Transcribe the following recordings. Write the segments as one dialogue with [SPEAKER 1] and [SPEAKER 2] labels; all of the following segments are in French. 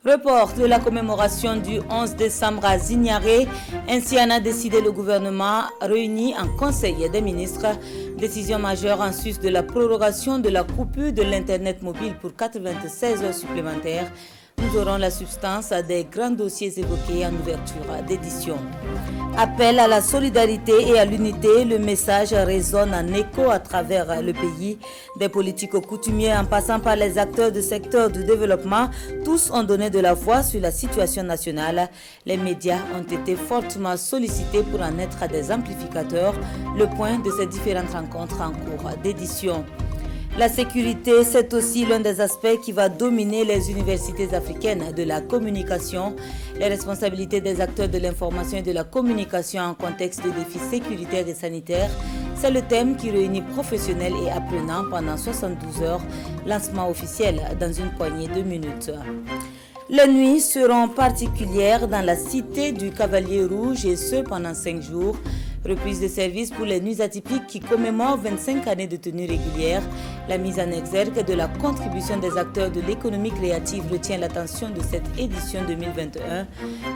[SPEAKER 1] Report de la commémoration du 11 décembre à Zignaré. Ainsi en a décidé le gouvernement réuni en Conseil des ministres. Décision majeure en sus de la prorogation de la coupure de l'Internet mobile pour 96 heures supplémentaires. Nous aurons la substance des grands dossiers évoqués en ouverture d'édition. Appel à la solidarité et à l'unité, le message résonne en écho à travers le pays. Des politiques coutumiers en passant par les acteurs du secteur du développement, tous ont donné de la voix sur la situation nationale. Les médias ont été fortement sollicités pour en être des amplificateurs. Le point de ces différentes rencontres en cours d'édition. La sécurité, c'est aussi l'un des aspects qui va dominer les universités africaines de la communication. Les responsabilités des acteurs de l'information et de la communication en contexte de défis sécuritaires et sanitaires, c'est le thème qui réunit professionnels et apprenants pendant 72 heures. Lancement officiel dans une poignée de minutes. Les nuits seront particulières dans la cité du Cavalier Rouge et ce pendant 5 jours. Reprise de service pour les nuits atypiques qui commémorent 25 années de tenue régulière. La mise en exergue de la contribution des acteurs de l'économie créative retient l'attention de cette édition 2021.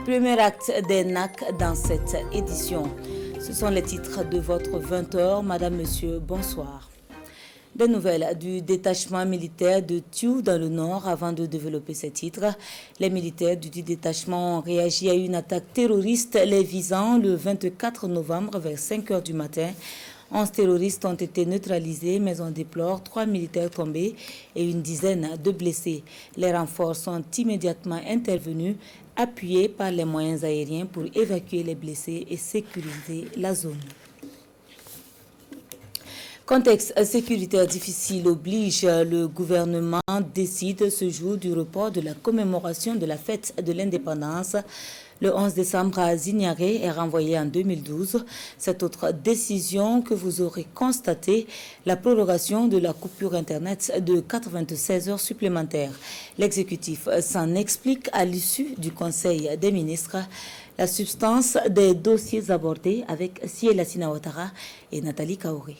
[SPEAKER 1] Premier acte des NAC dans cette édition. Ce sont les titres de votre 20h. Madame, Monsieur, bonsoir. Des nouvelles du détachement militaire de Thiou dans le Nord. Avant de développer ces titres, les militaires du détachement ont réagi à une attaque terroriste les visant le 24 novembre vers 5 h du matin. 11 terroristes ont été neutralisés, mais on déplore 3 militaires tombés et une dizaine de blessés. Les renforts sont immédiatement intervenus, appuyés par les moyens aériens pour évacuer les blessés et sécuriser la zone. Contexte sécuritaire difficile oblige, le gouvernement décide ce jour du report de la commémoration de la fête de l'indépendance. Le 11 décembre à Zignaré est renvoyé en 2012. Cette autre décision que vous aurez constatée, la prorogation de la coupure Internet de 96 heures supplémentaires. L'exécutif s'en explique à l'issue du Conseil des ministres. La substance des dossiers abordés avec Siela Sinaotara et Nathalie Kaoré.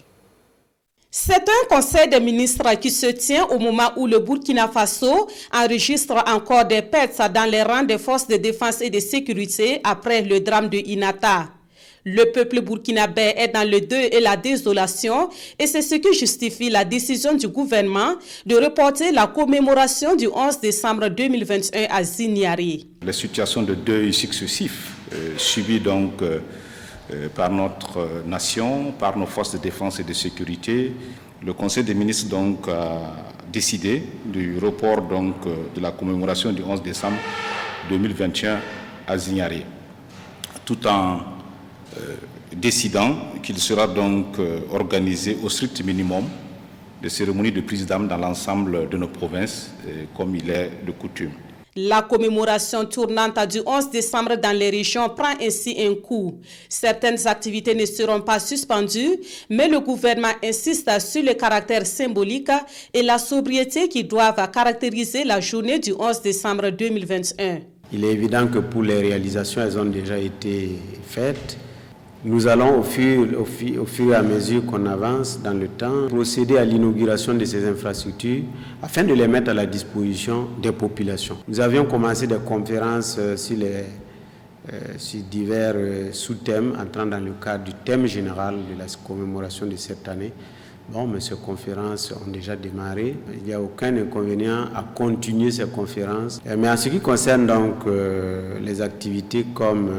[SPEAKER 2] C'est un conseil des ministres qui se tient au moment où le Burkina Faso enregistre encore des pertes dans les rangs des forces de défense et de sécurité après le drame de Inata. Le peuple burkinabé est dans le deuil et la désolation et c'est ce qui justifie la décision du gouvernement de reporter la commémoration du 11 décembre 2021 à Zignaré.
[SPEAKER 3] Les situations de deuil successifs subies donc par notre nation, par nos forces de défense et de sécurité. Le Conseil des ministres donc a décidé du report donc de la commémoration du 11 décembre 2021 à Zignaré, tout en décidant qu'il sera donc organisé au strict minimum de cérémonies de prise d'armes dans l'ensemble de nos provinces, comme il est de coutume.
[SPEAKER 2] La commémoration tournante du 11 décembre dans les régions prend ainsi un coup. Certaines activités ne seront pas suspendues, mais le gouvernement insiste sur le caractère symbolique et la sobriété qui doivent caractériser la journée du 11 décembre 2021.
[SPEAKER 4] Il est évident que pour les réalisations, elles ont déjà été faites. Nous allons au fur et à mesure qu'on avance dans le temps, procéder à l'inauguration de ces infrastructures afin de les mettre à la disposition des populations. Nous avions commencé des conférences sur divers sous-thèmes, entrant dans le cadre du thème général de la commémoration de cette année. Bon, mais ces conférences ont déjà démarré. Il n'y a aucun inconvénient à continuer ces conférences. Mais en ce qui concerne donc les activités comme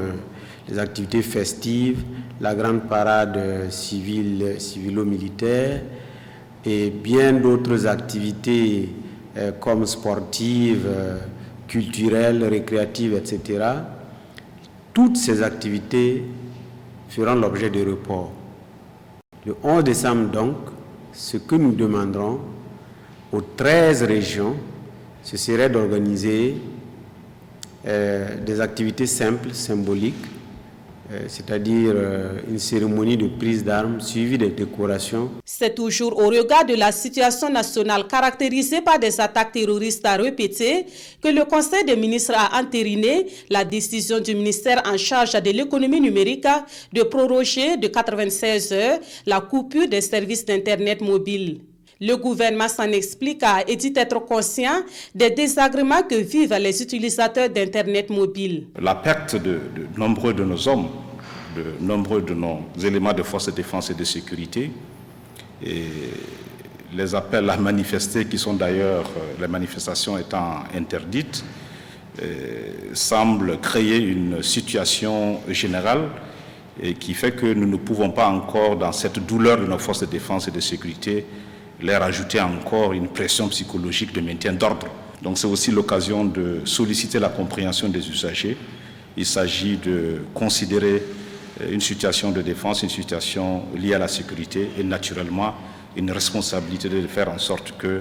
[SPEAKER 4] les activités festives, la grande parade civilo-militaire et bien d'autres activités comme sportives, culturelles, récréatives, etc. Toutes ces activités feront l'objet de report. Le 11 décembre donc, ce que nous demanderons aux 13 régions, ce serait d'organiser des activités simples, symboliques, c'est-à-dire une cérémonie de prise d'armes suivie des décorations.
[SPEAKER 2] C'est toujours au regard de la situation nationale caractérisée par des attaques terroristes à répéter que le Conseil des ministres a entériné la décision du ministère en charge de l'économie numérique de proroger de 96 heures la coupure des services d'Internet mobile. Le gouvernement s'en explique et dit être conscient des désagréments que vivent les utilisateurs d'Internet mobile.
[SPEAKER 3] La perte de nombreux de nos hommes, de nombreux de nos éléments de force de défense et de sécurité, et les appels à manifester, qui sont d'ailleurs, les manifestations étant interdites, semblent créer une situation générale et qui fait que nous ne pouvons pas encore, dans cette douleur de nos forces de défense et de sécurité, leur ajouter encore une pression psychologique de maintien d'ordre. Donc c'est aussi l'occasion de solliciter la compréhension des usagers. Il s'agit de considérer une situation de défense, une situation liée à la sécurité et naturellement une responsabilité de faire en sorte que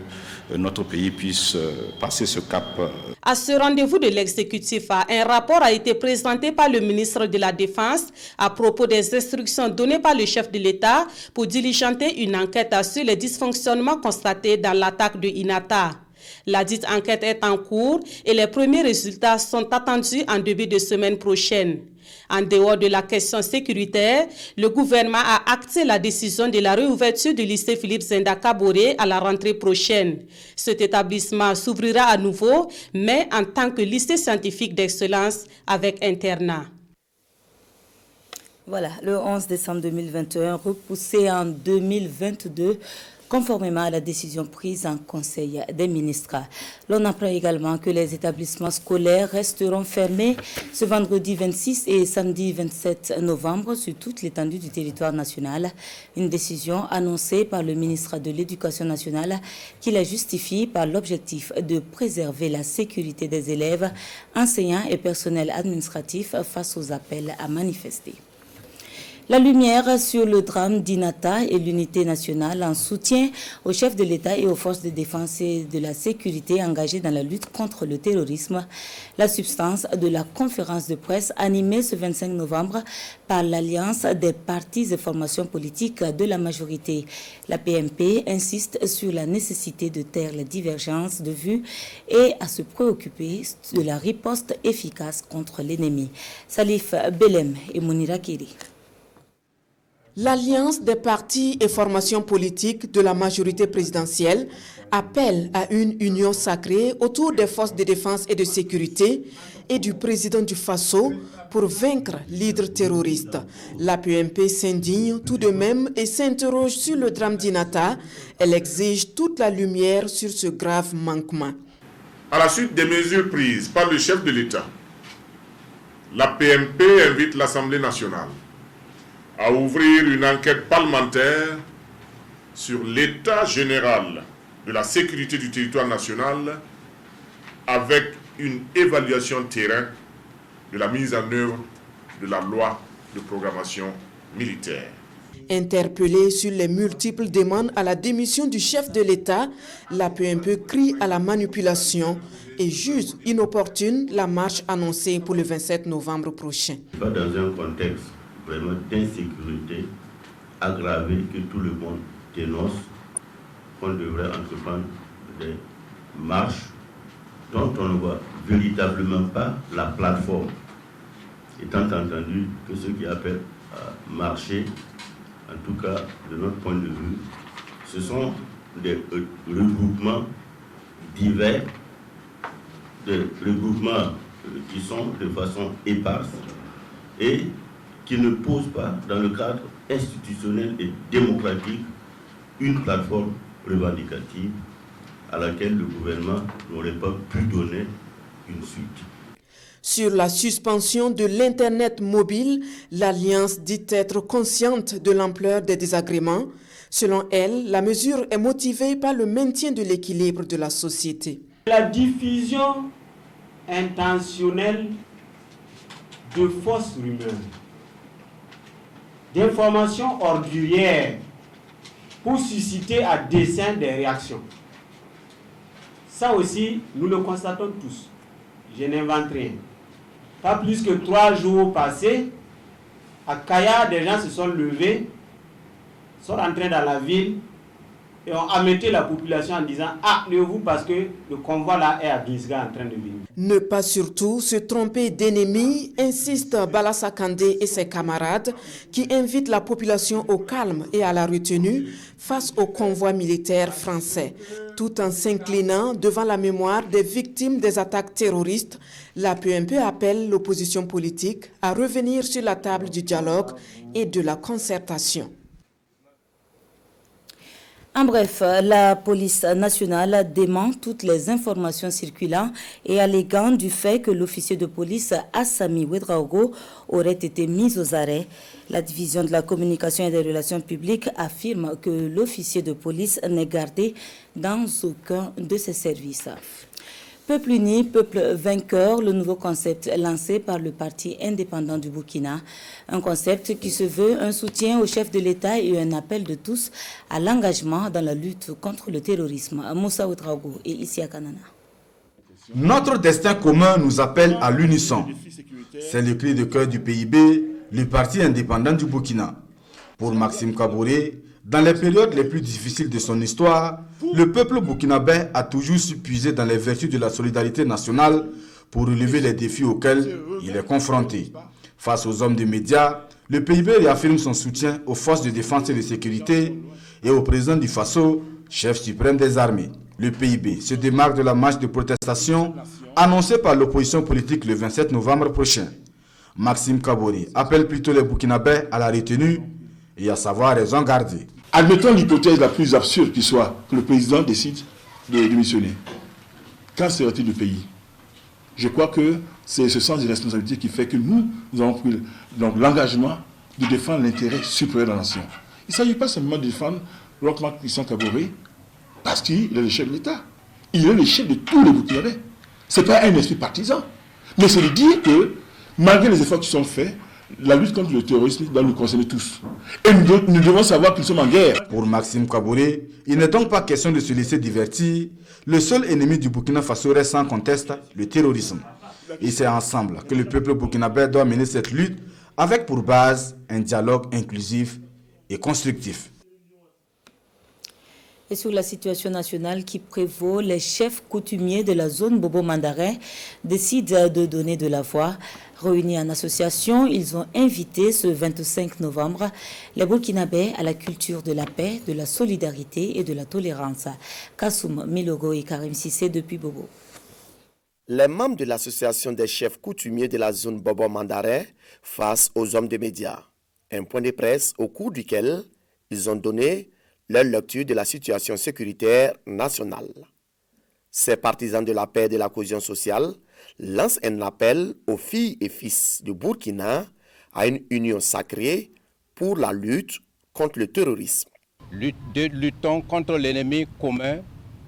[SPEAKER 3] notre pays puisse passer ce cap.
[SPEAKER 2] À ce rendez-vous de l'exécutif, un rapport a été présenté par le ministre de la Défense à propos des instructions données par le chef de l'État pour diligenter une enquête sur les dysfonctionnements constatés dans l'attaque de Inata. La dite enquête est en cours et les premiers résultats sont attendus en début de semaine prochaine. En dehors de la question sécuritaire, le gouvernement a acté la décision de la réouverture du lycée Philippe Zenda Kaboré à la rentrée prochaine. Cet établissement s'ouvrira à nouveau, mais en tant que lycée scientifique d'excellence avec internat.
[SPEAKER 1] Voilà, le 11 décembre 2021, repoussé en 2022, conformément à la décision prise en Conseil des ministres. L'on apprend également que les établissements scolaires resteront fermés ce vendredi 26 et samedi 27 novembre sur toute l'étendue du territoire national. Une décision annoncée par le ministre de l'Éducation nationale qui la justifie par l'objectif de préserver la sécurité des élèves, enseignants et personnels administratifs face aux appels à manifester. La lumière sur le drame d'Inata et l'unité nationale en soutien au chef de l'État et aux forces de défense et de la sécurité engagées dans la lutte contre le terrorisme. La substance de la conférence de presse animée ce 25 novembre par l'Alliance des partis et formations politiques de la majorité. La PMP insiste sur la nécessité de taire les divergences de vues et à se préoccuper de la riposte efficace contre l'ennemi. Salif Belem et Mounira Kiri.
[SPEAKER 5] L'Alliance des partis et formations politiques de la majorité présidentielle appelle à une union sacrée autour des forces de défense et de sécurité et du président du Faso pour vaincre l'hydre terroriste. La PMP s'indigne tout de même et s'interroge sur le drame d'Inata. Elle exige toute la lumière sur ce grave manquement.
[SPEAKER 6] À la suite des mesures prises par le chef de l'État, la PMP invite l'Assemblée nationale à ouvrir une enquête parlementaire sur l'état général de la sécurité du territoire national avec une évaluation terrain de la mise en œuvre de la loi de programmation militaire.
[SPEAKER 5] Interpellée sur les multiples demandes à la démission du chef de l'État, la PMP crie à la manipulation et juge inopportune la marche annoncée pour le 27 novembre prochain.
[SPEAKER 7] Pas dans un contexte vraiment d'insécurité aggravée que tout le monde dénonce, qu'on devrait entreprendre des marches dont on ne voit véritablement pas la plateforme, étant entendu que ceux qui appellent à marcher, en tout cas de notre point de vue, ce sont des regroupements divers, des regroupements qui sont de façon éparse et qui ne pose pas, dans le cadre institutionnel et démocratique, une plateforme revendicative à laquelle le gouvernement n'aurait pas pu donner une suite.
[SPEAKER 5] Sur la suspension de l'Internet mobile, l'Alliance dit être consciente de l'ampleur des désagréments. Selon elle, la mesure est motivée par le maintien de l'équilibre de la société.
[SPEAKER 8] La diffusion intentionnelle de fausses rumeurs, d'informations ordurières pour susciter à dessein des réactions. Ça aussi, nous le constatons tous. Je n'invente rien. Pas plus que 3 jours passés, à Kaya, des gens se sont levés, sont rentrés dans la ville et ont amété la population en disant « Ah, levez-vous parce que le convoi là est à Gisga en train de venir ».
[SPEAKER 5] Ne pas surtout se tromper d'ennemis, insistent Balassa Kandé et ses camarades, qui invitent la population au calme et à la retenue face au convoi militaire français. Tout en s'inclinant devant la mémoire des victimes des attaques terroristes, la PMP appelle l'opposition politique à revenir sur la table du dialogue et de la concertation.
[SPEAKER 1] En bref, la police nationale dément toutes les informations circulant et alléguant du fait que l'officier de police Assami Ouedraogo aurait été mis aux arrêts. La division de la communication et des relations publiques affirme que l'officier de police n'est gardé dans aucun de ses services. Peuple uni, peuple vainqueur, le nouveau concept lancé par le parti indépendant du Burkina. Un concept qui se veut un soutien au chef de l'État et un appel de tous à l'engagement dans la lutte contre le terrorisme. Moussa Ouedraogo et Isia Kanana.
[SPEAKER 9] Notre destin commun nous appelle à l'unisson. C'est le cri de cœur du PIB, le parti indépendant du Burkina. Pour Maxime Kaboré, dans les périodes les plus difficiles de son histoire, le peuple burkinabé a toujours su puiser dans les vertus de la solidarité nationale pour relever les défis auxquels il est confronté. Face aux hommes des médias, le PIB réaffirme son soutien aux forces de défense et de sécurité et au président du Faso, chef suprême des armées. Le PIB se démarque de la marche de protestation annoncée par l'opposition politique le 27 novembre prochain. Maxime Kaboré appelle plutôt les Burkinabés à la retenue et à savoir raison garder.
[SPEAKER 10] Admettons l'hypothèse la plus absurde qui soit, que le président décide de démissionner. Qu'en serait-il du pays? Je crois que c'est ce sens de responsabilité qui fait que nous avons pris l'engagement de défendre l'intérêt supérieur de la nation. Il ne s'agit pas simplement de défendre Roch-Marc Christian Kaboré parce qu'il est le chef de l'État. Il est le chef de tous les Burkinabés. Ce n'est pas un esprit partisan. Mais c'est de dire que, malgré les efforts qui sont faits, la lutte contre le terrorisme doit nous concerner tous. Et nous devons savoir que nous sommes en guerre.
[SPEAKER 9] Pour Maxime Kaboré, il n'est donc pas question de se laisser divertir. Le seul ennemi du Burkina Faso reste sans conteste le terrorisme. Et c'est ensemble que le peuple burkinabé doit mener cette lutte avec pour base un dialogue inclusif et constructif.
[SPEAKER 1] Et sur la situation nationale qui prévaut, les chefs coutumiers de la zone Bobo-Mandara décident de donner de la voix. Réunis en association, ils ont invité ce 25 novembre les Burkinabés à la culture de la paix, de la solidarité et de la tolérance. Kassoum Milogo et Karim Sissé depuis Bobo.
[SPEAKER 11] Les membres de l'association des chefs coutumiers de la zone Bobo-Mandara face aux hommes des médias. Un point de presse au cours duquel ils ont donné leur lecture de la situation sécuritaire nationale. Ces partisans de la paix et de la cohésion sociale lancent un appel aux filles et fils du Burkina à une union sacrée pour la lutte contre le terrorisme.
[SPEAKER 12] Luttons contre l'ennemi commun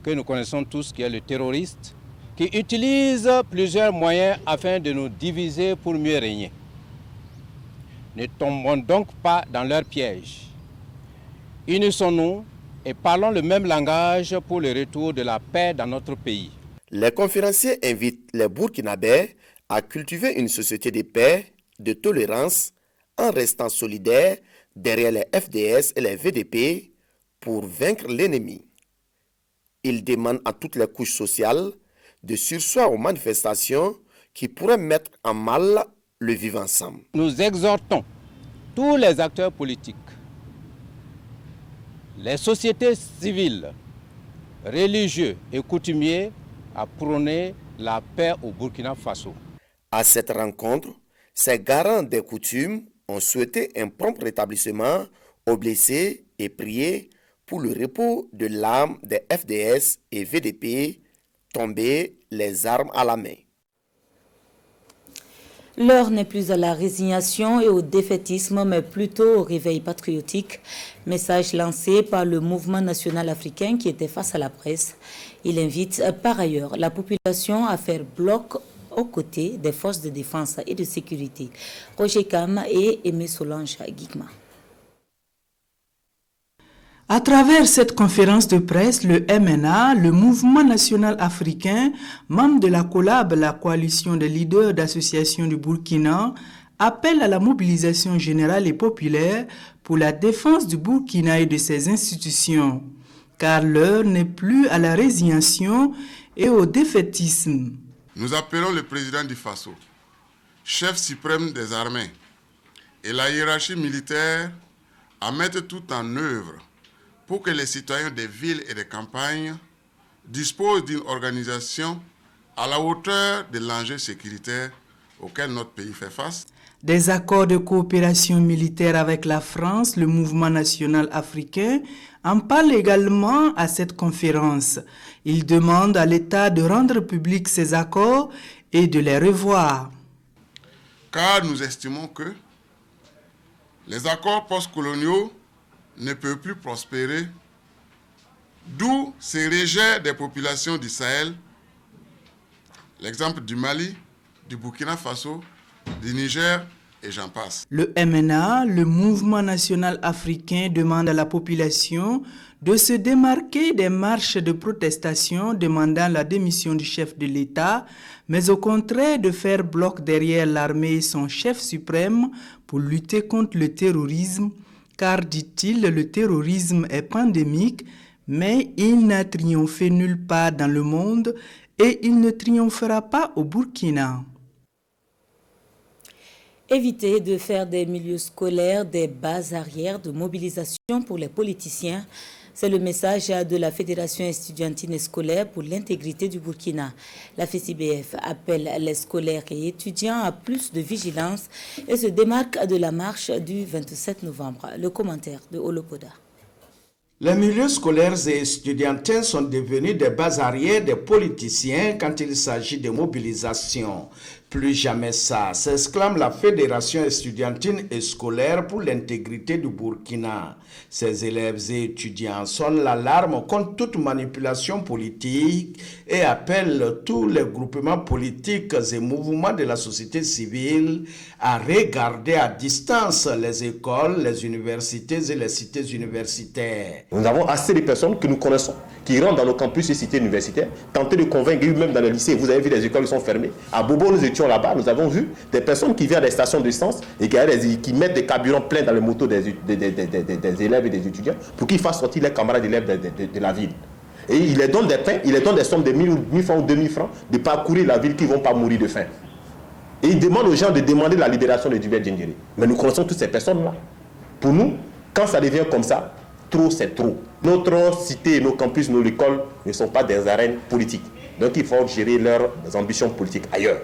[SPEAKER 12] que nous connaissons tous, qui est le terroriste, qui utilise plusieurs moyens afin de nous diviser pour mieux régner. Ne tombons donc pas dans leur piège. Unissons-nous et parlons le même langage pour le retour de la paix dans notre pays.
[SPEAKER 11] Les conférenciers invitent les Burkinabés à cultiver une société de paix, de tolérance, en restant solidaires derrière les FDS et les VDP pour vaincre l'ennemi. Ils demandent à toutes les couches sociales de surseoir aux manifestations qui pourraient mettre en mal le vivre ensemble.
[SPEAKER 12] Nous exhortons tous les acteurs politiques, les sociétés civiles, religieux et coutumiers à prôner la paix au Burkina Faso.
[SPEAKER 11] À cette rencontre, ces garants des coutumes ont souhaité un prompt rétablissement aux blessés et prié pour le repos de l'âme des FDS et VDP tombés les armes à la main.
[SPEAKER 1] L'heure n'est plus à la résignation et au défaitisme, mais plutôt au réveil patriotique. Message lancé par le mouvement national africain qui était face à la presse. Il invite par ailleurs la population à faire bloc aux côtés des forces de défense et de sécurité. Roger Kam et Aimé Solange Guigma.
[SPEAKER 13] À travers cette conférence de presse, le MNA, le Mouvement national africain, membre de la COLAB, la coalition des leaders d'associations du Burkina, appelle à la mobilisation générale et populaire pour la défense du Burkina et de ses institutions, car l'heure n'est plus à la résignation et au défaitisme.
[SPEAKER 14] Nous appelons le président du Faso, chef suprême des armées et la hiérarchie militaire à mettre tout en œuvre pour que les citoyens des villes et des campagnes disposent d'une organisation à la hauteur de l'enjeu sécuritaire auquel notre pays fait face.
[SPEAKER 13] Des accords de coopération militaire avec la France, le Mouvement national africain, en parle également à cette conférence. Il demande à l'État de rendre publics ces accords et de les revoir.
[SPEAKER 14] Car nous estimons que les accords postcoloniaux ne peuvent plus prospérer, d'où ces rejets des populations du Sahel, l'exemple du Mali, du Burkina Faso, du Niger, et j'en passe.
[SPEAKER 13] Le MNA, le Mouvement national africain, demande à la population de se démarquer des marches de protestation demandant la démission du chef de l'État, mais au contraire de faire bloc derrière l'armée et son chef suprême pour lutter contre le terrorisme, car, dit-il, le terrorisme est pandémique, mais il n'a triomphé nulle part dans le monde et il ne triomphera pas au Burkina.
[SPEAKER 1] Éviter de faire des milieux scolaires des bases arrières de mobilisation pour les politiciens. C'est le message de la Fédération estudiantine et scolaire pour l'intégrité du Burkina. La FECIBF appelle les scolaires et étudiants à plus de vigilance et se démarque de la marche du 27 novembre. Le commentaire de Olopoda.
[SPEAKER 15] Les milieux scolaires et estudiantins sont devenus des bases arrières des politiciens quand il s'agit de mobilisation. Plus jamais ça, s'exclame la Fédération estudiantine et scolaire pour l'intégrité du Burkina. Ces élèves et étudiants sonnent l'alarme contre toute manipulation politique et appellent tous les groupements politiques et mouvements de la société civile à regarder à distance les écoles, les universités et les cités universitaires.
[SPEAKER 16] Nous avons assez de personnes que nous connaissons qui rentrent dans nos campus et cités universitaires, tenter de convaincre, même dans les lycées. Vous avez vu, les écoles qui sont fermées. À Bobo, nous étions là-bas, nous avons vu des personnes qui viennent des stations d'essence et qui mettent des carburants pleins dans les motos des élèves et des étudiants pour qu'ils fassent sortir les camarades d'élèves de la ville. Et ils les donnent des pains, ils les donnent des sommes de 1000 francs ou 2000 francs de parcourir la ville qui ne vont pas mourir de faim. Et ils demandent aux gens de demander la libération de Djibril Djendjeri. Mais nous connaissons toutes ces personnes-là. Pour nous, quand ça devient comme ça, trop c'est trop. Notre cité, nos campus, nos écoles ne sont pas des arènes politiques. Donc il faut gérer leurs ambitions politiques ailleurs.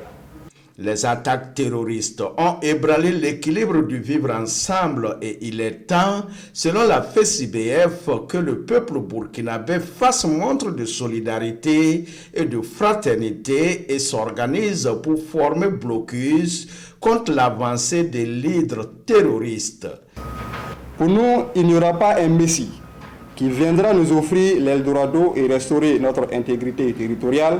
[SPEAKER 15] Les attaques terroristes ont ébranlé l'équilibre du vivre ensemble et il est temps, selon la FECIBF, que le peuple burkinabé fasse montre de solidarité et de fraternité et s'organise pour former blocus contre l'avancée des leaders terroristes.
[SPEAKER 17] Pour nous, il n'y aura pas un messie qui viendra nous offrir l'Eldorado et restaurer notre intégrité territoriale.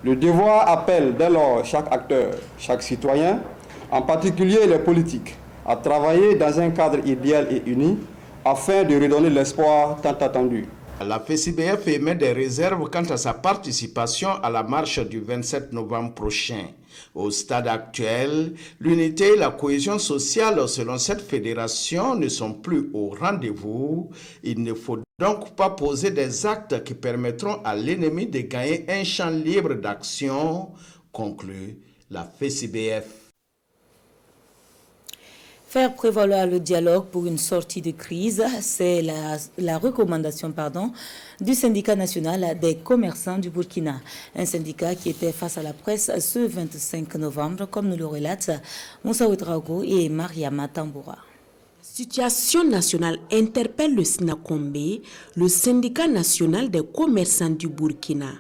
[SPEAKER 17] Le devoir appelle dès lors chaque acteur, chaque citoyen, en particulier les politiques, à travailler dans un cadre idéal et uni afin de redonner l'espoir tant attendu.
[SPEAKER 15] La FECIBF émet des réserves quant à sa participation à la marche du 27 novembre prochain. Au stade actuel, l'unité et la cohésion sociale selon cette fédération ne sont plus au rendez-vous. Il ne faut donc pas poser des actes qui permettront à l'ennemi de gagner un champ libre d'action, conclut la FECIBF.
[SPEAKER 1] Faire prévaloir le dialogue pour une sortie de crise, c'est la recommandation du syndicat national des commerçants du Burkina. Un syndicat qui était face à la presse ce 25 novembre, comme nous le relatent Moussa Ouedraogo et Mariama Tamboura.
[SPEAKER 5] La situation nationale interpelle le SNACOMBE, le syndicat national des commerçants du Burkina.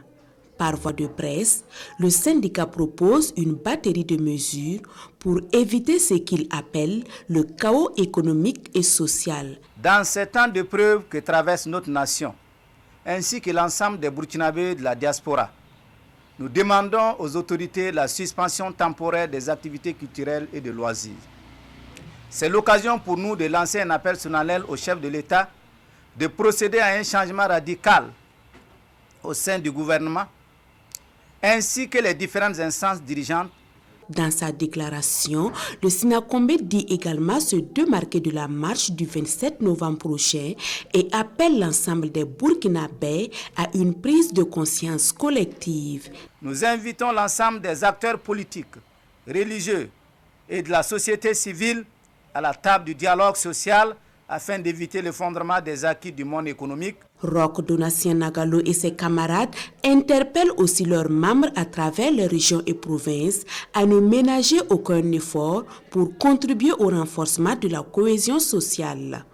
[SPEAKER 5] Par voie de presse, le syndicat propose une batterie de mesures pour éviter ce qu'il appelle le chaos économique et social.
[SPEAKER 18] Dans ces temps de preuve que traverse notre nation, ainsi que l'ensemble des Burkinabés de la diaspora, nous demandons aux autorités la suspension temporaire des activités culturelles et de loisirs. C'est l'occasion pour nous de lancer un appel solennel au chef de l'État de procéder à un changement radical au sein du gouvernement, ainsi que les différentes instances dirigeantes
[SPEAKER 19] Dans sa déclaration, le Sinakombé dit également se démarquer de la marche du 27 novembre prochain et appelle l'ensemble des Burkinabés à une prise de conscience collective.
[SPEAKER 18] Nous invitons l'ensemble des acteurs politiques, religieux et de la société civile à la table du dialogue social afin d'éviter l'effondrement des acquis du monde économique.
[SPEAKER 19] Roch Donatien Nagalo et ses camarades interpellent aussi leurs membres à travers les régions et provinces à ne ménager aucun effort pour contribuer au renforcement de la cohésion sociale.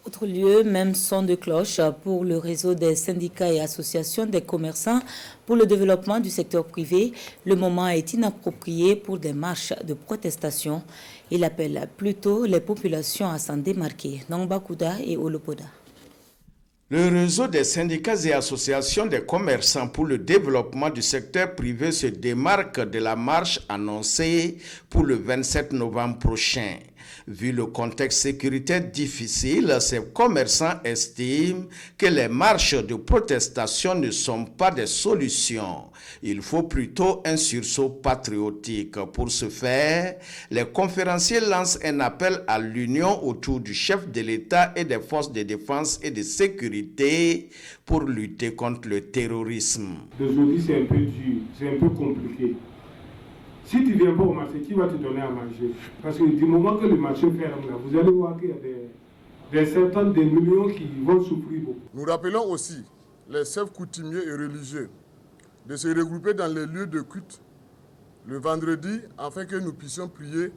[SPEAKER 1] Autre lieu, même son de cloche pour le réseau des syndicats et associations des commerçants pour le développement du secteur privé. Le moment est inapproprié pour des marches de protestation. Il appelle plutôt les populations à s'en démarquer. Nangbakuda et Olopoda.
[SPEAKER 15] Le réseau des syndicats et associations des commerçants pour le développement du secteur privé se démarque de la marche annoncée pour le 27 novembre prochain. Vu le contexte sécuritaire difficile, ces commerçants estiment que les marches de protestation ne sont pas des solutions. Il faut plutôt un sursaut patriotique. Pour ce faire, les conférenciers lancent un appel à l'union autour du chef de l'État et des forces de défense et de sécurité pour lutter contre le terrorisme.
[SPEAKER 20] Aujourd'hui, c'est un peu dur, c'est un peu compliqué. Si tu ne viens pas au marché, qui va te donner à manger? Parce que du moment que le marché ferme, là, vous allez voir qu'il y a des centaines de millions qui vont souffrir beaucoup.
[SPEAKER 6] Nous rappelons aussi les chefs coutumiers et religieux de se regrouper dans les lieux de culte le vendredi afin que nous puissions prier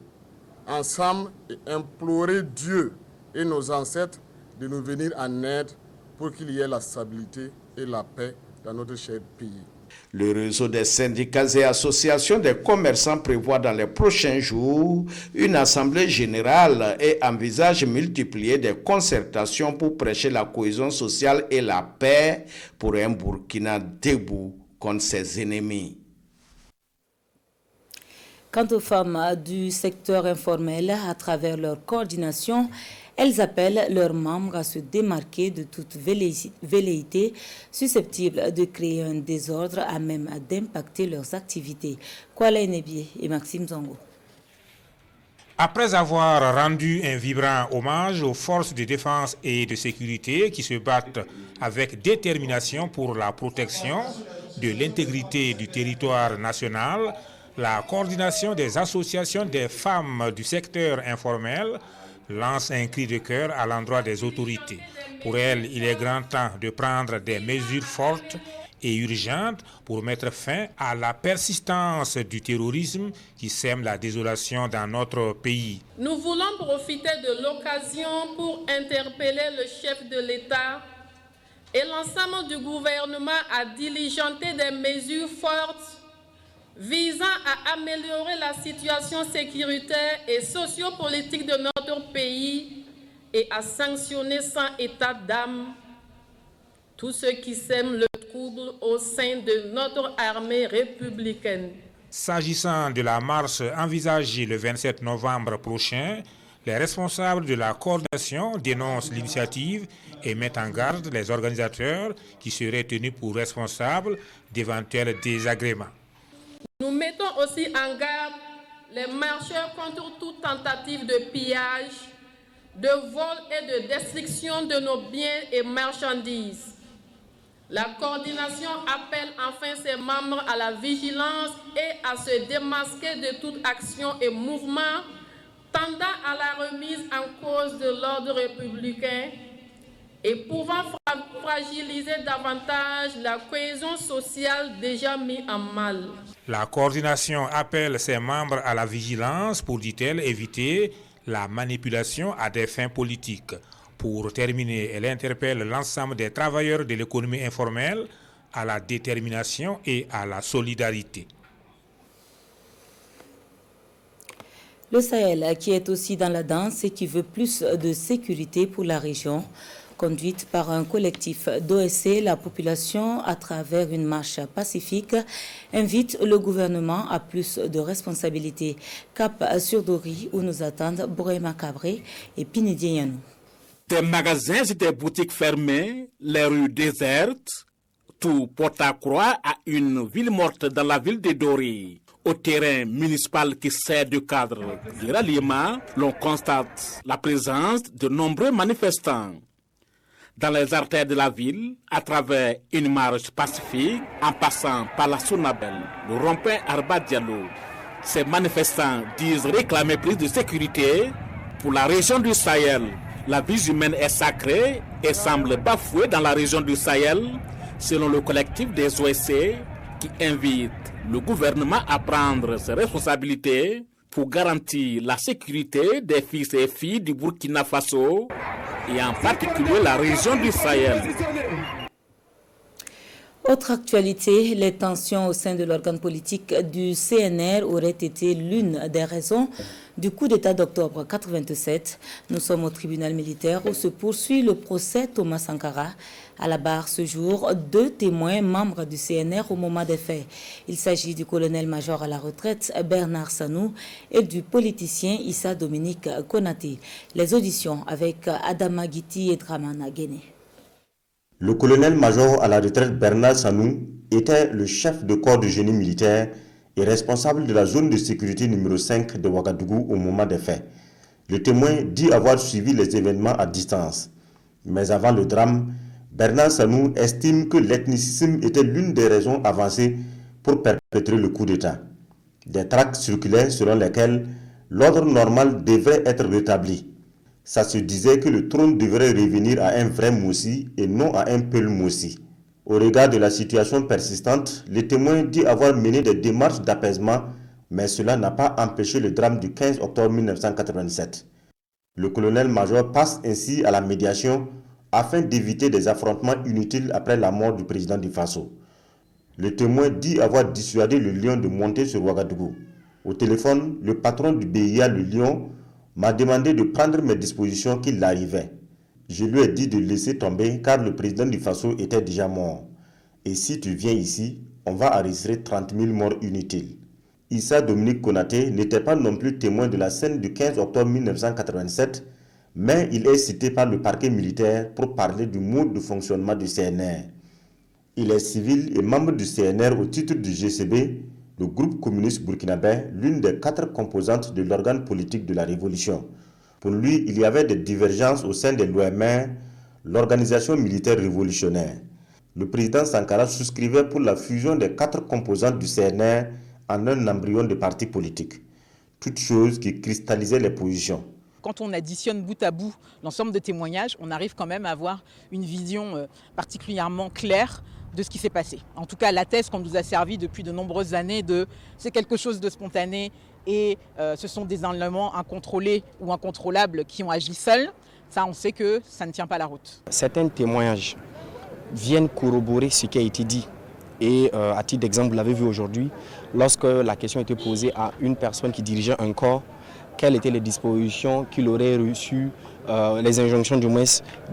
[SPEAKER 6] ensemble et implorer Dieu et nos ancêtres de nous venir en aide pour qu'il y ait la stabilité et la paix dans notre cher pays.
[SPEAKER 15] Le réseau des syndicats et associations des commerçants prévoit dans les prochains jours une assemblée générale et envisage multiplier des concertations pour prêcher la cohésion sociale et la paix pour un Burkina debout contre ses ennemis.
[SPEAKER 1] Quant aux femmes du secteur informel, à travers leur coordination, elles appellent leurs membres à se démarquer de toute velléité susceptible de créer un désordre à même d'impacter leurs activités. Kwala Nebié et Maxime Zongo.
[SPEAKER 21] Après avoir rendu un vibrant hommage aux forces de défense et de sécurité qui se battent avec détermination pour la protection de l'intégrité du territoire national, la coordination des associations des femmes du secteur informel lance un cri de cœur à l'endroit des autorités. Pour elle, il est grand temps de prendre des mesures fortes et urgentes pour mettre fin à la persistance du terrorisme qui sème la désolation dans notre pays.
[SPEAKER 22] Nous voulons profiter de l'occasion pour interpeller le chef de l'État et l'ensemble du gouvernement à diligenter des mesures fortes visant à améliorer la situation sécuritaire et sociopolitique de notre pays et à sanctionner sans état d'âme tous ceux qui sèment le trouble au sein de notre armée républicaine.
[SPEAKER 21] S'agissant de la marche envisagée le 27 novembre prochain, les responsables de la coordination dénoncent l'initiative et mettent en garde les organisateurs qui seraient tenus pour responsables d'éventuels désagréments.
[SPEAKER 22] Nous mettons aussi en garde les marcheurs contre toute tentative de pillage, de vol et de destruction de nos biens et marchandises. La coordination appelle enfin ses membres à la vigilance et à se démasquer de toute action et mouvement tendant à la remise en cause de l'ordre républicain et pouvant fragiliser davantage la cohésion sociale déjà mise en mal.
[SPEAKER 21] La coordination appelle ses membres à la vigilance pour, dit-elle, éviter la manipulation à des fins politiques. Pour terminer, elle interpelle l'ensemble des travailleurs de l'économie informelle à la détermination et à la solidarité.
[SPEAKER 1] Le Sahel, qui est aussi dans la danse et qui veut plus de sécurité pour la région, conduite par un collectif d'OSC, la population, à travers une marche pacifique, invite le gouvernement à plus de responsabilités. Cap sur Dori, où nous attendent Bourema Cabré et Pinidi Yanou.
[SPEAKER 23] Des magasins et des boutiques fermées, les rues désertes,
[SPEAKER 3] Tout porte à croire à une ville morte dans la ville de Dori. Au terrain municipal qui sert de cadre du ralliement, l'on constate la présence de nombreux manifestants. Dans les artères de la ville, à travers une marche pacifique, en passant par la Sounabel, le rond-point Arba Diallo, ces manifestants disent réclamer plus de sécurité pour la région du Sahel. La vie humaine est sacrée et semble bafouée dans la région du Sahel, selon le collectif des OSC qui invite le gouvernement à prendre ses responsabilités pour garantir la sécurité des fils et filles du Burkina Faso et en particulier la région du Sahel.
[SPEAKER 1] Autre actualité, les tensions au sein de l'organe politique du CNR auraient été l'une des raisons du coup d'État d'octobre 1987. Nous sommes au tribunal militaire où se poursuit le procès Thomas Sankara. À la barre ce jour, 2 témoins membres du CNR au moment des faits. Il s'agit du colonel-major à la retraite Bernard Sanou et du politicien Issa Dominique Konaté. Les auditions avec Adama Guiti et Dramana Guéné.
[SPEAKER 4] Le colonel-major à la retraite Bernard Sanou était le chef de corps de génie militaire et responsable de la zone de sécurité numéro 5 de Ouagadougou au moment des faits. Le témoin dit avoir suivi les événements à distance. Mais avant le drame, Bernard Sanou estime que l'ethnicisme était l'une des raisons avancées pour perpétrer le coup d'État. Des tracts circulaient selon lesquels l'ordre normal devrait être rétabli. Ça se disait que le trône devrait revenir à un vrai Moussi et non à un Peul Moussi. Au regard de la situation persistante, le témoin dit avoir mené des démarches d'apaisement, mais cela n'a pas empêché le drame du 15 octobre 1987. Le colonel-major passe ainsi à la médiation afin d'éviter des affrontements inutiles après la mort du président du Faso. Le témoin dit avoir dissuadé le Lion de monter sur Ouagadougou. Au téléphone, le patron du BIA, le Lion, m'a demandé de prendre mes dispositions qu'il arrivait. Je lui ai dit de laisser tomber car le président du Faso était déjà mort. Et si tu viens ici, on va enregistrer 30 000 morts inutiles. Issa Dominique Konaté n'était pas non plus témoin de la scène du 15 octobre 1987, mais il est cité par le parquet militaire pour parler du mode de fonctionnement du CNR. Il est civil et membre du CNR au titre du GCB, le groupe communiste burkinabé, l'une des 4 composantes de l'organe politique de la révolution. Pour lui, il y avait des divergences au sein de l'OMR, l'organisation militaire révolutionnaire. Le président Sankara souscrivait pour la fusion des 4 composantes du CNR en un embryon de parti politique. Toutes choses qui cristallisaient les positions.
[SPEAKER 23] Quand on additionne bout à bout l'ensemble des témoignages, on arrive quand même à avoir une vision particulièrement claire de ce qui s'est passé. En tout cas, la thèse qu'on nous a servi depuis de nombreuses années de c'est quelque chose de spontané et ce sont des éléments incontrôlés ou incontrôlables qui ont agi seuls, ça on sait que ça ne tient pas la route.
[SPEAKER 24] Certains témoignages viennent corroborer ce qui a été dit. Et à titre d'exemple, vous l'avez vu aujourd'hui, lorsque la question était posée à une personne qui dirigeait un corps, quelles étaient les dispositions qu'il aurait reçues, les injonctions du moins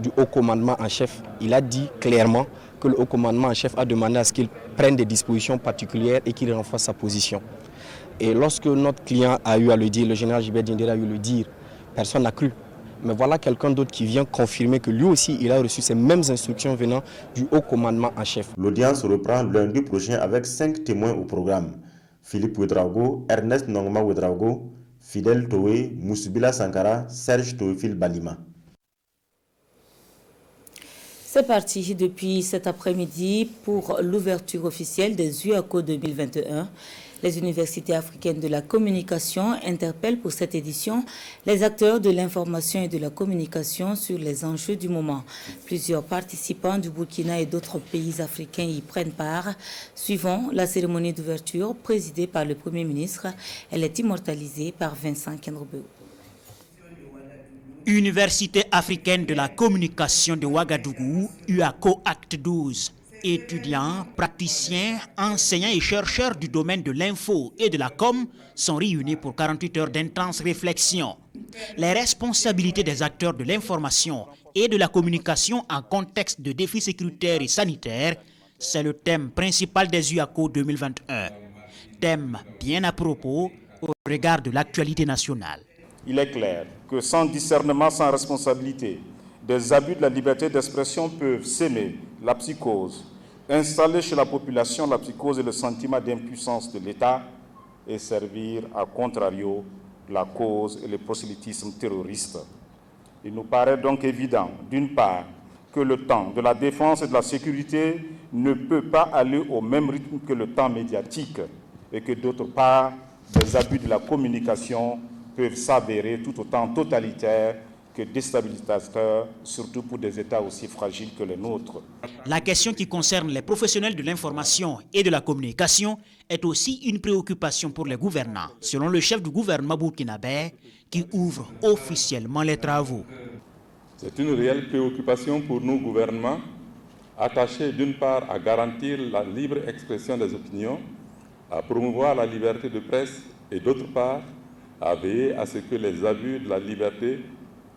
[SPEAKER 24] du haut commandement en chef. Il a dit clairement que le haut commandement en chef a demandé à ce qu'il prenne des dispositions particulières et qu'il renforce sa position. Et lorsque notre client a eu à le dire, le général Gilbert Diendéré a eu à le dire, personne n'a cru. Mais voilà quelqu'un d'autre qui vient confirmer que lui aussi, il a reçu ces mêmes instructions venant du haut commandement en chef.
[SPEAKER 4] L'audience reprend lundi prochain avec 5 témoins au programme. Philippe Ouedraogo, Ernest Nongma Ouedraogo, Fidel Toé, Moussibila Sankara, Serge Théophile Balima.
[SPEAKER 1] C'est parti depuis cet après-midi pour l'ouverture officielle des UACO 2021. Les universités africaines de la communication interpellent pour cette édition les acteurs de l'information et de la communication sur les enjeux du moment. Plusieurs participants du Burkina et d'autres pays africains y prennent part. Suivons la cérémonie d'ouverture présidée par le Premier ministre. Elle est immortalisée par Vincent Kenrobeu.
[SPEAKER 25] Université africaine de la communication de Ouagadougou, UACO Acte 12. Étudiants, praticiens, enseignants et chercheurs du domaine de l'info et de la com sont réunis pour 48 heures d'intense réflexion. Les responsabilités des acteurs de l'information et de la communication en contexte de défis sécuritaires et sanitaires, c'est le thème principal des UACO 2021. Thème bien à propos au regard de l'actualité nationale.
[SPEAKER 26] Il est clair que sans discernement, sans responsabilité, des abus de la liberté d'expression peuvent s'aimer la psychose, installer chez la population la psychose et le sentiment d'impuissance de l'État et servir, à contrario, la cause et le prosélytisme terroriste. Il nous paraît donc évident, d'une part, que le temps de la défense et de la sécurité ne peut pas aller au même rythme que le temps médiatique et que, d'autre part, les abus de la communication peuvent s'avérer tout autant totalitaires que déstabilisateurs, surtout pour des États aussi fragiles que les nôtres.
[SPEAKER 25] La question qui concerne les professionnels de l'information et de la communication est aussi une préoccupation pour les gouvernants, selon le chef du gouvernement burkinabé qui ouvre officiellement les travaux.
[SPEAKER 2] C'est une réelle préoccupation pour nos gouvernements, attachés d'une part à garantir la libre expression des opinions, à promouvoir la liberté de presse et d'autre part à veiller à ce que les abus de la liberté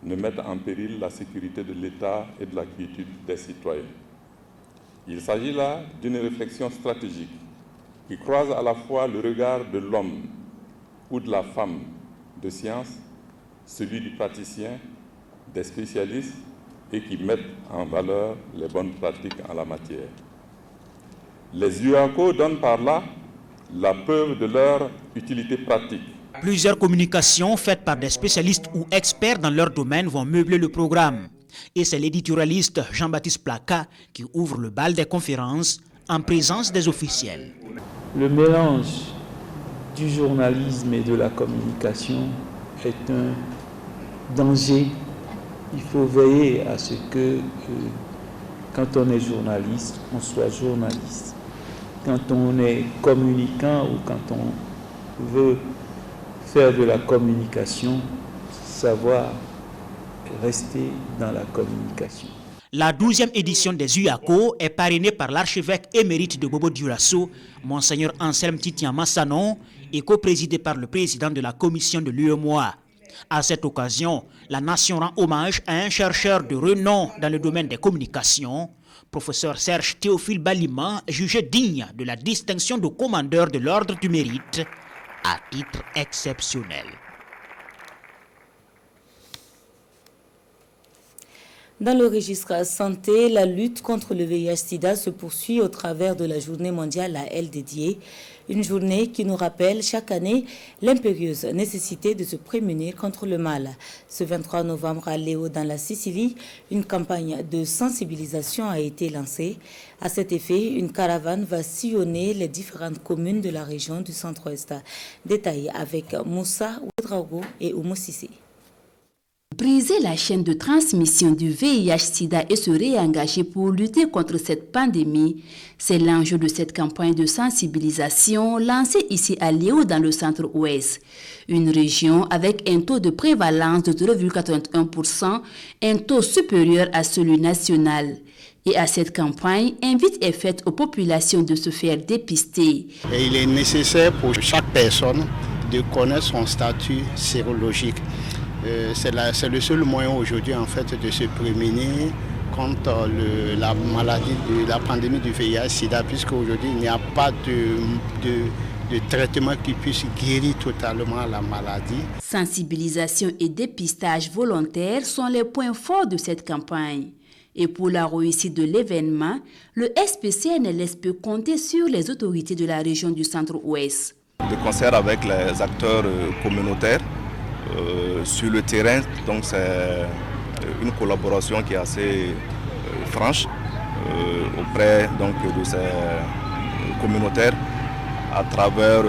[SPEAKER 2] ne mettent en péril la sécurité de l'État et de la quiétude des citoyens. Il s'agit là d'une réflexion stratégique qui croise à la fois le regard de l'homme ou de la femme de science, celui du praticien, des spécialistes et qui mettent en valeur les bonnes pratiques en la matière. Les UACO donnent par là la preuve de leur utilité pratique.
[SPEAKER 25] Plusieurs communications faites par des spécialistes ou experts dans leur domaine vont meubler le programme. Et c'est l'éditorialiste Jean-Baptiste Plaka qui ouvre le bal des conférences en présence des officiels.
[SPEAKER 7] Le mélange du journalisme et de la communication est un danger. Il faut veiller à ce que, quand on est journaliste, on soit journaliste. Quand on est communicant ou quand on veut faire de la communication, savoir rester dans la communication.
[SPEAKER 25] La 12e édition des UACO est parrainée par l'archevêque émérite de Bobo-Dioulasso, Monseigneur Anselme Titian Massanon, et coprésidée par le président de la commission de l'UEMOA. À cette occasion, la nation rend hommage à un chercheur de renom dans le domaine des communications, professeur Serge Théophile Balima, jugé digne de la distinction de commandeur de l'Ordre du Mérite à titre exceptionnel.
[SPEAKER 1] Dans le registre santé, la lutte contre le VIH-Sida se poursuit au travers de la journée mondiale à elle dédiée. Une journée qui nous rappelle chaque année l'impérieuse nécessité de se prémunir contre le mal. Ce 23 novembre à Léo, dans la Sicile, une campagne de sensibilisation a été lancée. À cet effet, une caravane va sillonner les différentes communes de la région du Centre-Ouest. Détail avec Moussa Ouedraogo et Oumou Sissé.
[SPEAKER 8] Briser la chaîne de transmission du VIH-Sida et se réengager pour lutter contre cette pandémie, c'est l'enjeu de cette campagne de sensibilisation lancée ici à Léo dans le Centre-Ouest. Une région avec un taux de prévalence de 0,81%, un taux supérieur à celui national. Et à cette campagne, invite est faite aux populations de se faire dépister.
[SPEAKER 9] Et il est nécessaire pour chaque personne de connaître son statut sérologique. C'est le seul moyen aujourd'hui en fait de se prémunir contre la maladie, la pandémie du VIH-Sida, puisque aujourd'hui il n'y a pas de traitement qui puisse guérir totalement la maladie.
[SPEAKER 8] Sensibilisation et dépistage volontaire sont les points forts de cette campagne. Et pour la réussite de l'événement, le SPCNLS peut compter sur les autorités de la région du Centre-Ouest.
[SPEAKER 10] De concert avec les acteurs communautaires, sur le terrain, donc c'est une collaboration qui est assez franche auprès donc, de ces communautaires à travers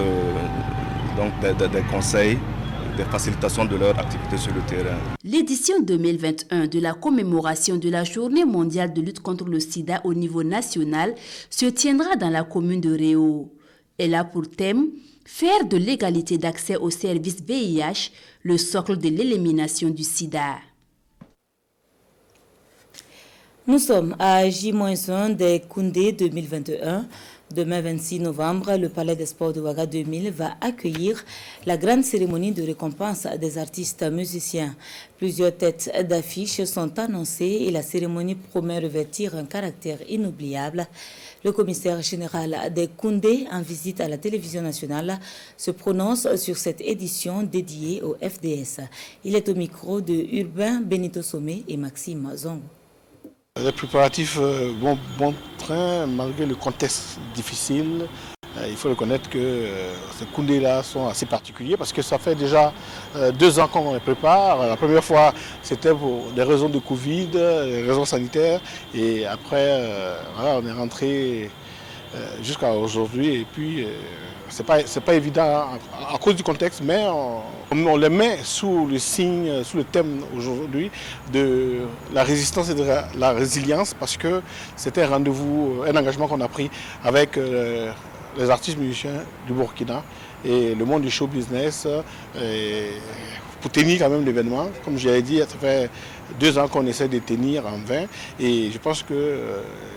[SPEAKER 10] donc, des conseils, des facilitations de leur activité sur le terrain.
[SPEAKER 8] L'édition 2021 de la commémoration de la Journée mondiale de lutte contre le sida au niveau national se tiendra dans la commune de Réau. Elle a pour thème faire de l'égalité d'accès aux services VIH le socle de l'élimination du sida.
[SPEAKER 1] Nous sommes à J-1 des Koundé 2021. Demain 26 novembre, le Palais des Sports de Ouaga 2000 va accueillir la grande cérémonie de récompense des artistes musiciens. Plusieurs têtes d'affiches sont annoncées et la cérémonie promet revêtir un caractère inoubliable. Le commissaire général des Koundé, en visite à la télévision nationale, se prononce sur cette édition dédiée au FDS. Il est au micro de Urbain Benito Somé et Maxime Zongo.
[SPEAKER 11] Les préparatifs vont bon train malgré le contexte difficile. Il faut reconnaître que ces Koundé-là sont assez particuliers parce que ça fait déjà 2 ans qu'on les prépare. La première fois, c'était pour des raisons de Covid, des raisons sanitaires. Et après, voilà, on est rentré jusqu'à aujourd'hui. Et puis, c'est pas évident à cause du contexte, mais on les met sous le signe, sous le thème aujourd'hui de la résistance et de la résilience parce que c'était un rendez-vous, un engagement qu'on a pris avec les artistes musiciens du Burkina et le monde du show business pour tenir quand même l'événement. Comme je l'ai dit, ça fait 2 ans qu'on essaie de tenir en vain et je pense que,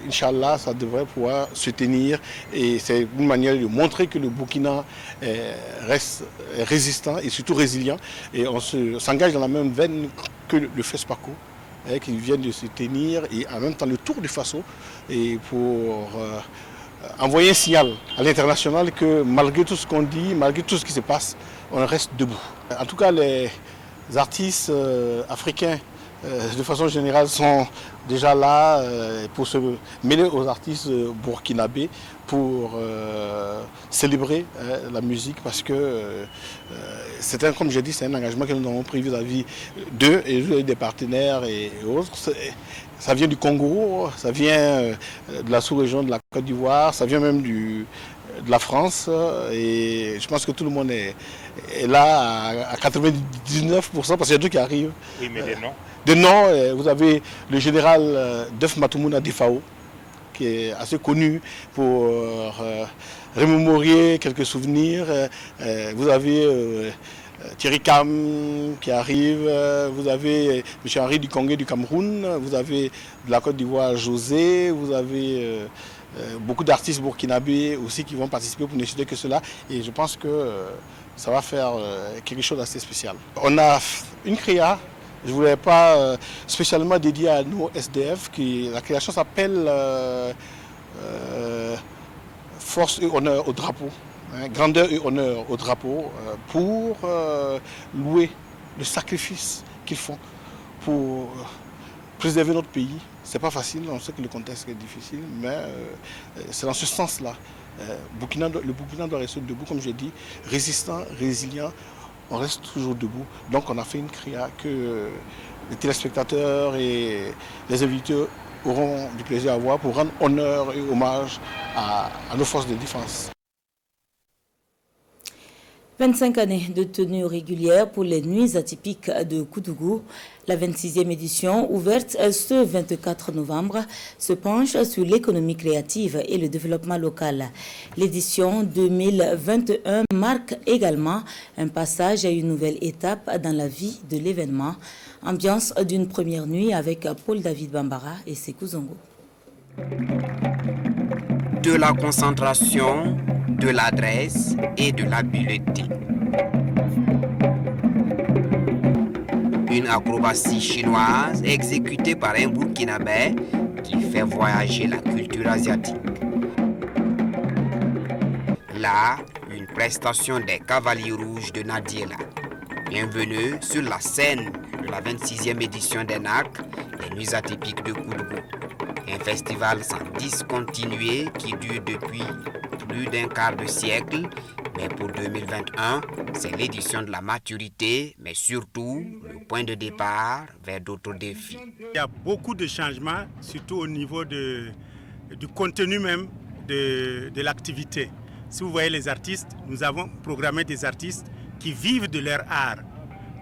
[SPEAKER 11] Inch'Allah, ça devrait pouvoir se tenir et c'est une manière de montrer que le Burkina reste résistant et surtout résilient et on s'engage dans la même veine que le FESPACO qui vient de se tenir et en même temps le Tour du Faso et pour envoyer un signal à l'international que malgré tout ce qu'on dit, malgré tout ce qui se passe, on reste debout. En tout cas, les artistes africains, de façon générale, sont déjà là pour se mêler aux artistes burkinabés pour célébrer la musique parce que comme j'ai dit, c'est un engagement que nous avons pris vis-à-vis d'eux et des partenaires et autres. Ça vient du Congo, ça vient de la sous-région de la Côte d'Ivoire, ça vient même de la France et je pense que tout le monde est là à 99% parce qu'il y a d'autres qui arrivent.
[SPEAKER 21] Oui, mais des noms.
[SPEAKER 11] Des noms, vous avez le général Def Matoumouna Defao qui est assez connu pour remémorer quelques souvenirs. Vous avez Thierry Cam qui arrive, vous avez M. Henri du Congo du Cameroun, vous avez de la Côte d'Ivoire José, vous avez beaucoup d'artistes burkinabés aussi qui vont participer pour ne citer que cela et je pense que ça va faire quelque chose d'assez spécial. On a une créa, je ne voulais pas spécialement dédiée à nous SDF, la création s'appelle Force et honneur au drapeau. Grandeur et honneur au drapeau pour louer le sacrifice qu'ils font pour préserver notre pays. C'est pas facile, on sait que le contexte est difficile, mais c'est dans ce sens-là. Le Burkina doit rester debout, comme j'ai dit, résistant, résilient, on reste toujours debout. Donc on a fait une créa que les téléspectateurs et les invités auront du plaisir à voir pour rendre honneur et hommage à nos forces de défense.
[SPEAKER 1] 25 années de tenue régulière pour les nuits atypiques de Koudougou. La 26e édition, ouverte ce 24 novembre, se penche sur l'économie créative et le développement local. L'édition 2021 marque également un passage à une nouvelle étape dans la vie de l'événement. Ambiance d'une première nuit avec Paul-David Bambara et Sekou Zongo.
[SPEAKER 12] De la concentration, de l'adresse et de l'habileté. Une acrobatie chinoise exécutée par un Burkinabé qui fait voyager la culture asiatique. Là, une prestation des Cavaliers Rouges de Nadiela. Bienvenue sur la scène de la 26e édition des NAC, les Nuits atypiques de Koudougou. Un festival sans discontinuer qui dure depuis plus d'un quart de siècle, mais pour 2021, c'est l'édition de la maturité, mais surtout le point de départ vers d'autres défis.
[SPEAKER 13] Il y a beaucoup de changements, surtout au niveau du contenu même de l'activité. Si vous voyez les artistes, nous avons programmé des artistes qui vivent de leur art.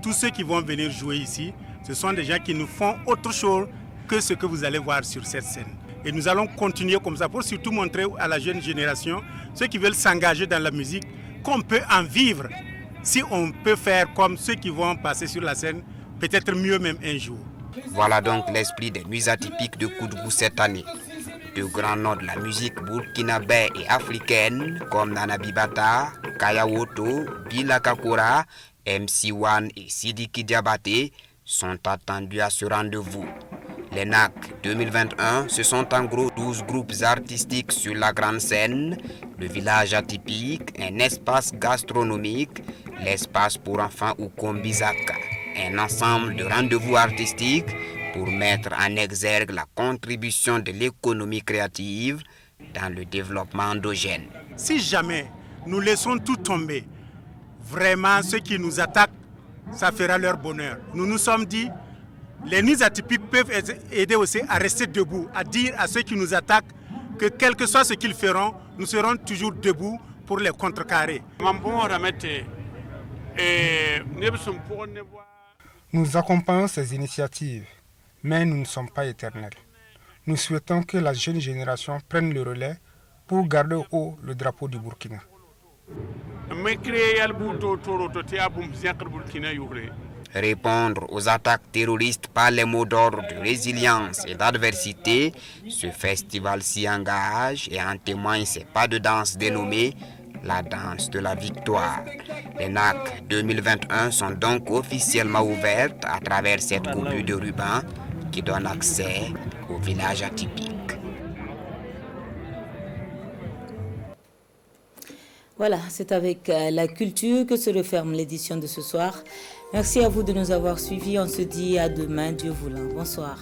[SPEAKER 13] Tous ceux qui vont venir jouer ici, ce sont des gens qui nous font autre chose que ce que vous allez voir sur cette scène. Et nous allons continuer comme ça pour surtout montrer à la jeune génération, ceux qui veulent s'engager dans la musique, qu'on peut en vivre si on peut faire comme ceux qui vont passer sur la scène, peut-être mieux même un jour.
[SPEAKER 12] Voilà donc l'esprit des Nuits atypiques de Koudougou cette année. De grands noms de la musique burkinabé et africaine comme Nana Bibata, Kaya Woto, Bila Kakura, MC One et Sidiki Diabaté sont attendus à ce rendez-vous. Les NAC 2021, ce sont en gros 12 groupes artistiques sur la grande scène, le village atypique, un espace gastronomique, l'espace pour enfants ou Kombizaka, un ensemble de rendez-vous artistiques pour mettre en exergue la contribution de l'économie créative dans le développement endogène.
[SPEAKER 13] Si jamais nous laissons tout tomber, vraiment ceux qui nous attaquent, ça fera leur bonheur. Nous nous sommes dit, les nuits atypiques peuvent aider aussi à rester debout, à dire à ceux qui nous attaquent que quel que soit ce qu'ils feront, nous serons toujours debout pour les contrecarrer.
[SPEAKER 5] Nous accompagnons ces initiatives, mais nous ne sommes pas éternels. Nous souhaitons que la jeune génération prenne le relais pour garder haut le drapeau du Burkina.
[SPEAKER 12] Répondre aux attaques terroristes par les mots d'ordre de résilience et d'adversité, ce festival s'y engage et en témoigne ses pas de danse dénommés la danse de la victoire. Les NAC 2021 sont donc officiellement ouvertes à travers cette coupure de ruban qui donne accès au village atypique.
[SPEAKER 1] Voilà, c'est avec la culture que se referme l'édition de ce soir. Merci à vous de nous avoir suivis. On se dit à demain, Dieu voulant. Bonsoir.